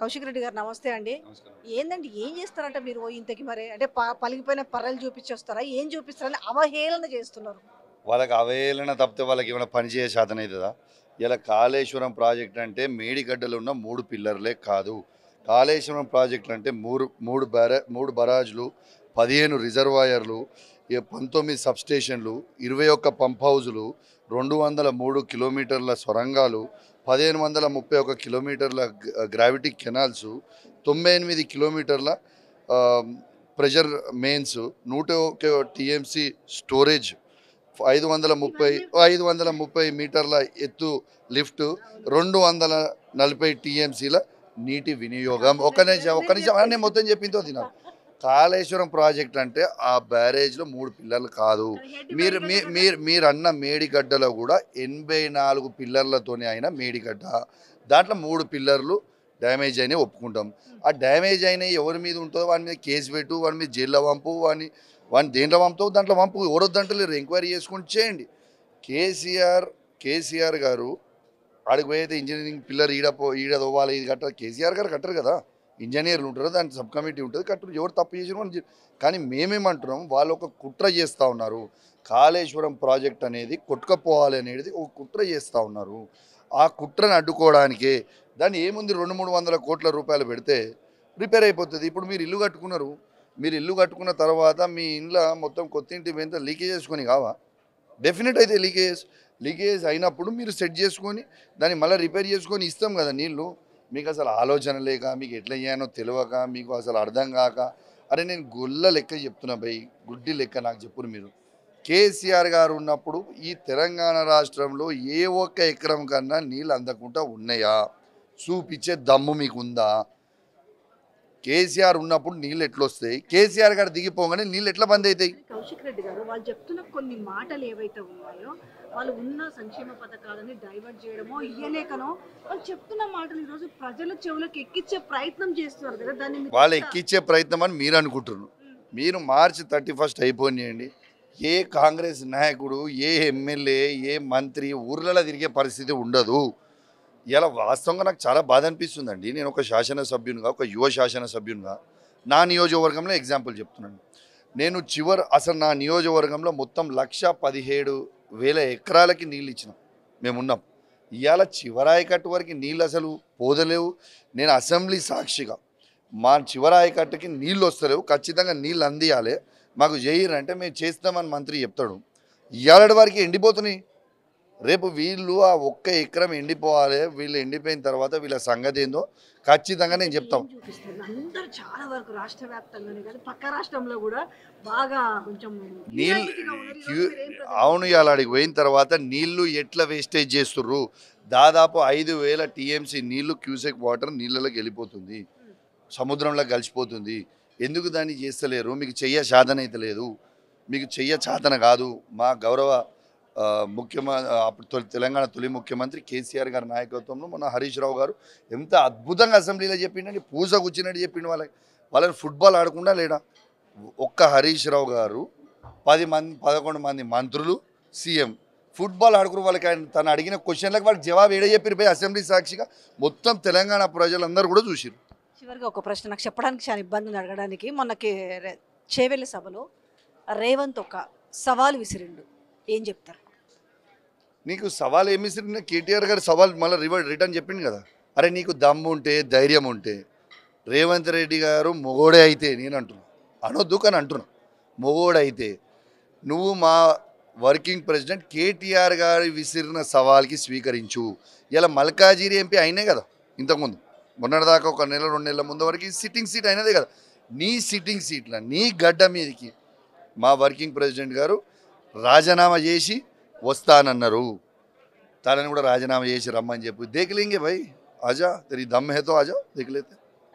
కౌశిక్ రెడ్డి గారు నమస్తే అండి. నమస్కారం. ఏందండి ఏం చేస్తారంట మీరు ఇంతకి మరి? అంటే పలిగిపోయిన పర్రెలు చూపించొస్తారా? ఏం చూపిస్తారని అవహేళన చేస్తున్నారు. వాళ్ళకి అవహేళన తప్పితే వాళ్ళకి ఏమైనా పని చేయ శాతనైతదా? ఇలా కాళేశ్వరం ప్రాజెక్ట్ అంటే మేడిగడ్డలో ఉన్న 3 పిల్లర్లే కాదు. కాళేశ్వరం ప్రాజెక్టులు అంటే 3 బరాజ్లు, 15 రిజర్వాయర్లు, 19 సబ్‌స్టేషన్లు, 21 పంప్ హౌజులు, 203 కిలోమీటర్ల సొరంగాలు, 1531 కిలోమీటర్ల గ్రావిటీ కెనాల్సు, 98 కిలోమీటర్ల ఆహ్, ప్రెషర్ మెయిన్స్, 101 టీఎంసీ స్టోరేజ్, 530 530 మీటర్ల ఎత్తు లిఫ్ట్, 240 టీఎంసీల నీటి వినియోగం. ఒక్క నిమిషం నేను మొత్తం చెప్పిందో తినాలి. కాళేశ్వరం ప్రాజెక్ట్ అంటే ఆ బ్యారేజ్లో 3 పిల్లర్లు కాదు. మీరు అన్న మేడిగడ్డలో కూడా 84 పిల్లర్లతోనే అయిన మేడిగడ్డ. దాంట్లో 3 పిల్లర్లు డ్యామేజ్ అయినాయి ఒప్పుకుంటాం. ఆ డ్యామేజ్ అయినాయి ఎవరి మీద ఉంటుందో వాడి మీద కేసు పెట్టు, వాడి మీద జైల్లో పంపు, వాడిని దేంట్లో పంపుతావు దాంట్లో పంపు. ఎవరొద్దంటలేరు, ఎంక్వైరీ చేసుకొని చేయండి. కేసీఆర్ గారు ఆడికి పోయితే ఇంజనీరింగ్ పిల్లర్ ఈడ తవ్వాలి, ఇది కట్టాలి. కేసీఆర్ గారు కట్టరు కదా, ఇంజనీర్లు ఉంటారు, దానికి సబ్ కమిటీ ఉంటుంది, కట్టరు. ఎవరు తప్పు చేసిన కానీ మేమేమంటున్నాం, వాళ్ళు ఒక కుట్ర చేస్తూ ఉన్నారు. కాళేశ్వరం ప్రాజెక్ట్ అనేది కొట్టుకపోవాలి అనేది ఒక కుట్ర చేస్తూ ఉన్నారు. ఆ కుట్రను అడ్డుకోవడానికే దాన్ని ఏముంది 200-300 కోట్ల రూపాయలు పెడితే రిపేర్ అయిపోతుంది. ఇప్పుడు మీరు ఇల్లు కట్టుకున్నారు, మీరు ఇల్లు కట్టుకున్న తర్వాత మీ ఇంట్లో మొత్తం కొత్త ఇంటి మీద లీకేజ్ చేసుకొని కావా? డెఫినెట్ అయితే లీకేజ్ అయినప్పుడు మీరు సెట్ చేసుకొని దాన్ని మళ్ళీ రిపేర్ చేసుకొని ఇస్తాం కదా నీళ్ళు. మీకు అసలు ఆలోచన లేక, మీకు ఎట్లా చేయానో తెలియక, మీకు అసలు అర్థం కాక, అరే నేను గుళ్ళ లెక్క చెప్తున్నా భయ్, గుడ్డి లెక్క నాకు చెప్పురు మీరు. కేసీఆర్ గారు ఉన్నప్పుడు ఈ తెలంగాణ రాష్ట్రంలో ఏ ఒక్క ఎకరం కన్నా నీళ్ళు అందకుండా ఉన్నాయా? చూపించే దమ్ము మీకు ఉందా? కేసీఆర్ ఉన్నప్పుడు నీళ్ళు ఎట్లా వస్తాయి? కేసీఆర్ గారు దిగిపోగానే నీళ్ళు ఎట్లా బంద్ అవుతాయి? కౌశిక్ రెడ్డి గారు వాళ్ళు చెప్తున్న కొన్ని మాటలు ఏవైతే ఉన్నాయో, వాళ్ళు ఉన్న సంక్షేమ పథకాలని డైవర్ట్ చేయడమో ఇయ్యలేకనో వాళ్ళు చెప్తున్న మాటలు ఈరోజు ప్రజల చెవులకు ఎక్కించే ప్రయత్నం చేస్తున్నారు కదా. దాన్ని వాళ్ళు ఎక్కించే ప్రయత్నం అని మీరు అనుకుంటున్నారు. మీరు మార్చి 31 అయిపోయినాయండి. ఏ కాంగ్రెస్ నాయకుడు, ఏ ఎమ్మెల్యే, ఏ మంత్రి ఊర్లలో తిరిగే పరిస్థితి ఉండదు. ఇలా వాస్తవంగా నాకు చాలా బాధ అనిపిస్తుందండి. నేను ఒక శాసనసభ్యునిగా, ఒక యువ శాసనసభ్యునిగా నా నియోజకవర్గంలో ఎగ్జాంపుల్ చెప్తున్నాను. నేను అసలు నా నియోజకవర్గంలో మొత్తం 1,17,000 ఎకరాలకి నీళ్ళు ఇచ్చినాం మేమున్నాం. ఇవాళ చివరాయకట్టు వరకు నీళ్ళు అసలు పోదలేవు. నేను అసెంబ్లీ సాక్షిగా మా చివరాయకట్టుకి నీళ్ళు వస్తలేవు, ఖచ్చితంగా నీళ్ళు అందియాలి, మాకు చేయరంటే మేము చేస్తామని మంత్రి చెప్తాడు. ఇవాళ వరకు ఎండిపోతున్నాయి. రేపు వీళ్ళు ఆ ఒక్క ఎకరం ఎండిపోవాలి. వీళ్ళు ఎండిపోయిన తర్వాత వీళ్ళ సంగతి ఏందో ఖచ్చితంగా నేను చెప్తాం. అందరూ చాలా వరకు రాష్ట్ర వ్యాప్తంగానే కాదు, పక్క రాష్ట్రంలో కూడా బాగా కొంచెం నీళ్ళు అవును. ఇవాళ అడిగి పోయిన తర్వాత నీళ్లు ఎట్లా వేస్టేజ్ చేస్తుర్రు? దాదాపు 5,000 టీఎంసీ నీళ్లు, క్యూసెక్ వాటర్ నీళ్ళలోకి వెళ్ళిపోతుంది, సముద్రంలో కలిసిపోతుంది. ఎందుకు దాన్ని చేస్తలేరు? మీకు చెయ్య సాధన అయితే లేదు, మీకు చెయ్య సాధన కాదు. మా గౌరవ అప్పుడు తెలంగాణ తొలి ముఖ్యమంత్రి కేసీఆర్ గారి నాయకత్వంలో మన హరీష్ రావు గారు ఎంత అద్భుతంగా అసెంబ్లీలో చెప్పిండండి. పూజ కూర్చున్నట్టు చెప్పిండు. వాళ్ళని ఫుట్బాల్ ఆడకుండా లేడా? ఒక్క హరీష్ రావు గారు 11 మంది మంత్రులు, సీఎం ఫుట్బాల్ ఆడుకుని వాళ్ళకి తను అడిగిన క్వశ్చన్లకు వాళ్ళకి జవాబు ఏడ చెప్పారు పోయి అసెంబ్లీ సాక్షిగా మొత్తం తెలంగాణ ప్రజలందరూ కూడా చూసిరు. చివరిగా ఒక ప్రశ్న నాకు చెప్పడానికి చాలా ఇబ్బంది ఉంది అడగడానికి. మొన్నకి చేవెళ్ళ సభలో రేవంత్ ఒక సవాల్ విసిరిండు, ఏం చెప్తారు? నీకు సవాల్ ఏమి ఇస్తున్నా? కేటీఆర్ గారు సవాల్ మళ్ళీ రిటర్న్ చెప్పింది కదా. అరే నీకు దమ్ము ఉంటే, ధైర్యం ఉంటే, రేవంత్ రెడ్డి గారు మొగోడే అయితే, నేను అంటున్నా, అనొద్దు కానీ అంటున్నా, మొగోడే అయితే నువ్వు మా వర్కింగ్ ప్రెసిడెంట్ కేటీఆర్ గారు విసిరిన సవాల్కి స్వీకరించు. ఇలా మల్కాజిగిరి ఎంపీ అయినే కదా ఇంతకుముందు, మొన్నటిదాకా ఒక నెల 2 నెలల ముందు వరకు సిట్టింగ్ సీట్ అయినదే కదా. నీ సిట్టింగ్ సీట్ల నీ గడ్డ మీదకి మా వర్కింగ్ ప్రెసిడెంట్ గారు రాజీనామా చేసి వస్తానన్నారు. తనని కూడా రాజీనామా చేసి రమ్మని చెప్పు. దేఖ్ లేంగే భాయ్, ఆజా, తెరీ దమ్ హే తో ఆజా, దేఖ్ లేతే.